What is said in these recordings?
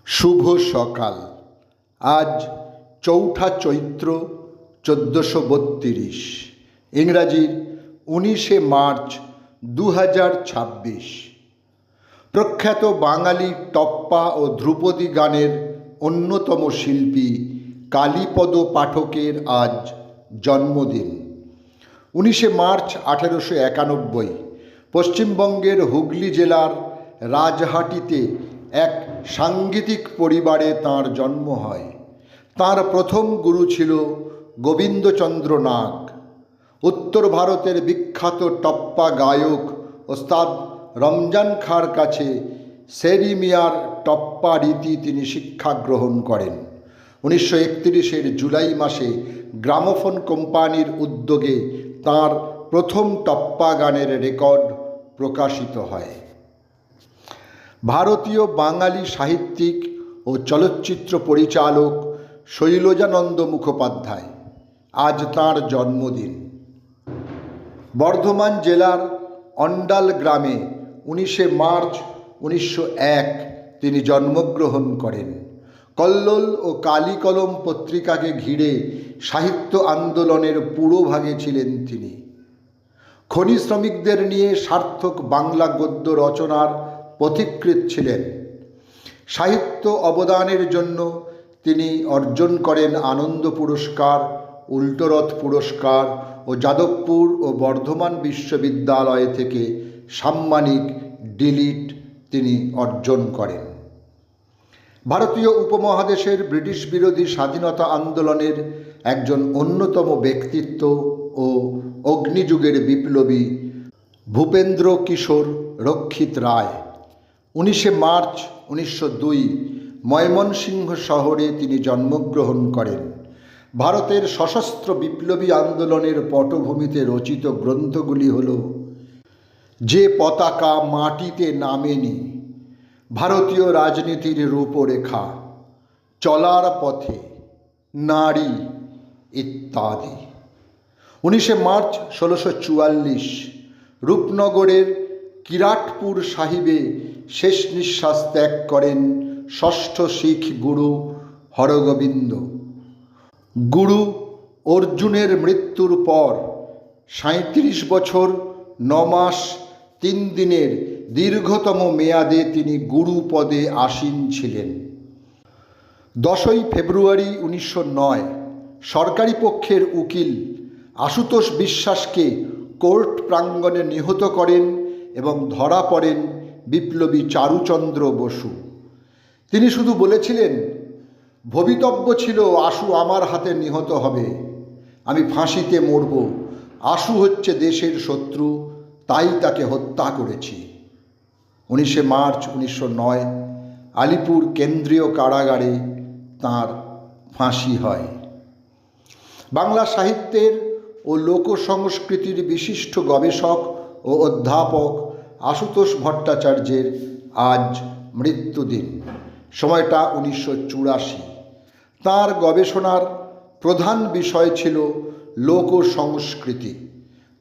শুভ সকাল। আজ ৪ঠা চৈত্র ১৪৩২, ইংরাজির ১৯শে মার্চ ২০২৬। প্রখ্যাত বাঙালি টপ্পা ও ধ্রুপদী গানের অন্যতম শিল্পী কালীপদ পাঠকের আজ জন্মদিন। ১৯শে মার্চ ১৮৯১ পশ্চিমবঙ্গের হুগলি জেলার রাজহাটিতে এক সাংগীতিক পরিবারে তাঁর জন্ম হয়। তাঁর প্রথম গুরু ছিল গোবিন্দচন্দ্র নাগ। উত্তর ভারতের বিখ্যাত টপ্পা গায়ক ওস্তাদ রমজান খাঁর কাছে সেরি মিয়ার টপ্পা রীতি তিনি শিক্ষা গ্রহণ করেন। ১৯৩১ জুলাই মাসে গ্রামোফোন কোম্পানির উদ্যোগে তাঁর প্রথম টপ্পা গানের রেকর্ড প্রকাশিত হয়। ভারতীয় বাঙালি সাহিত্যিক ও চলচ্চিত্র পরিচালক শৈলজানন্দ মুখোপাধ্যায়, আজ তাঁর জন্মদিন। বর্ধমান জেলার অন্ডাল গ্রামে ১৯শে মার্চ ১৯০১ তিনি জন্মগ্রহণ করেন। কল্লোল ও কালিকলম পত্রিকাকে ঘিরে সাহিত্য আন্দোলনের পুরোভাগে ছিলেন তিনি। খনি শ্রমিকদের নিয়ে সার্থক বাংলা গদ্য রচনার পথিকৃৎ ছিলেন। সাহিত্য অবদানের জন্য তিনি অর্জন করেন আনন্দ পুরস্কার, উল্টোরথ পুরস্কার ও যাদবপুর ও বর্ধমান বিশ্ববিদ্যালয় থেকে সাম্মানিক ডিলিট তিনি অর্জন করেন। ভারতীয় উপমহাদেশের ব্রিটিশ বিরোধী স্বাধীনতা আন্দোলনের একজন অন্যতম ব্যক্তিত্ব ও অগ্নিযুগের বিপ্লবী ভূপেন্দ্র কিশোর রক্ষিত রায় ১৯শে মার্চ ১৯০২ ময়মনসিংহ শহরে তিনি জন্মগ্রহণ করেন। ভারতের সশস্ত্র বিপ্লবী আন্দোলনের পটভূমিতে রচিত গ্রন্থগুলি হল যে পতাকা মাটিতে নামেনি, ভারতীয় রাজনীতির রূপরেখা, চলার পথে, নারী ইত্যাদি। ১৯শে মার্চ ১৬৪৪ রূপনগরের কিরাটপুর সাহিবে শেষ নিঃশ্বাস ত্যাগ করেন ষষ্ঠ শিখ গুরু হরগোবিন্দ। গুরু অর্জুনের মৃত্যুর পর ৩৭ বছর ৯ মাস ৩ দিনের দীর্ঘতম মেয়াদে তিনি গুরু পদে আসীন ছিলেন। ১০ই ফেব্রুয়ারি ১৯০৯ সরকারি পক্ষের উকিল আশুতোষ বিশ্বাসকে কোর্ট প্রাঙ্গণে নিহত করেন এবং ধরা পড়েন বিপ্লবী চারুচন্দ্র বসু। তিনি শুধু বলেছিলেন, ভবিতব্য ছিল আশু আমার হাতে নিহত হবে, আমি ফাঁসিতে মরব, আশু হচ্ছে দেশের শত্রু, তাই তাকে হত্যা করেছি। ১৯শে মার্চ ১৯০৯ আলিপুর কেন্দ্রীয় কারাগারে তাঁর ফাঁসি হয়। বাংলা সাহিত্যের ও লোক সংস্কৃতির বিশিষ্ট গবেষক ও অধ্যাপক আশুতোষ ভট্টাচার্যের আজ মৃত্যুদিন। সময়টা ১৯৮৪। তাঁর গবেষণার প্রধান বিষয় ছিল লোক সংস্কৃতি।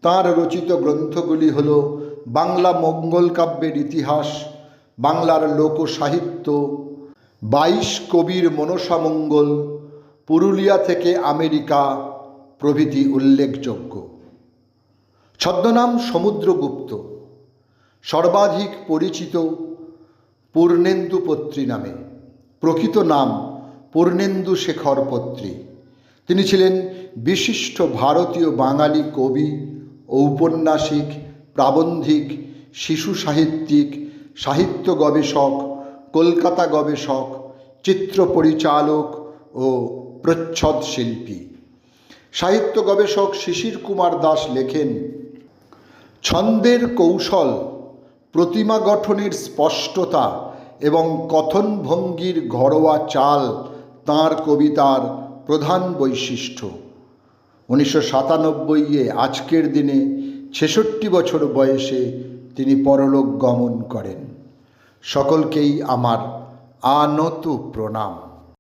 তাঁর রচিত গ্রন্থগুলি হল বাংলা মঙ্গল কাব্যের ইতিহাস, বাংলার লোক সাহিত্য, ২২ কবির মনসামঙ্গল, পুরুলিয়া থেকে আমেরিকা প্রভৃতি উল্লেখযোগ্য। ছদ্মনাম সমুদ্রগুপ্ত, সর্বাধিক পরিচিত পূর্ণেন্দু পত্রী নামে, প্রকৃত নাম পূর্ণেন্দু শেখর পত্রী। তিনি ছিলেন বিশিষ্ট ভারতীয় বাঙালি কবি, ঔপন্যাসিক, প্রাবন্ধিক, শিশু সাহিত্যিক, সাহিত্য গবেষক, কলকাতা গবেষক, চিত্র পরিচালক ও প্রচ্ছদ শিল্পী। সাহিত্য গবেষক শিশির কুমার দাস লেখেন, ছন্দের কৌশল, প্রতিমা গঠনের স্পষ্টতা এবং কথন ভঙ্গির ঘরোয়া চাল তাঁর কবিতার প্রধান বৈশিষ্ট্য। ১৯৯৭ আজকের দিনে ৬৬ বছর বয়সে তিনি পরলোক গমন করেন। সকলকেই আমার আনত প্রণাম।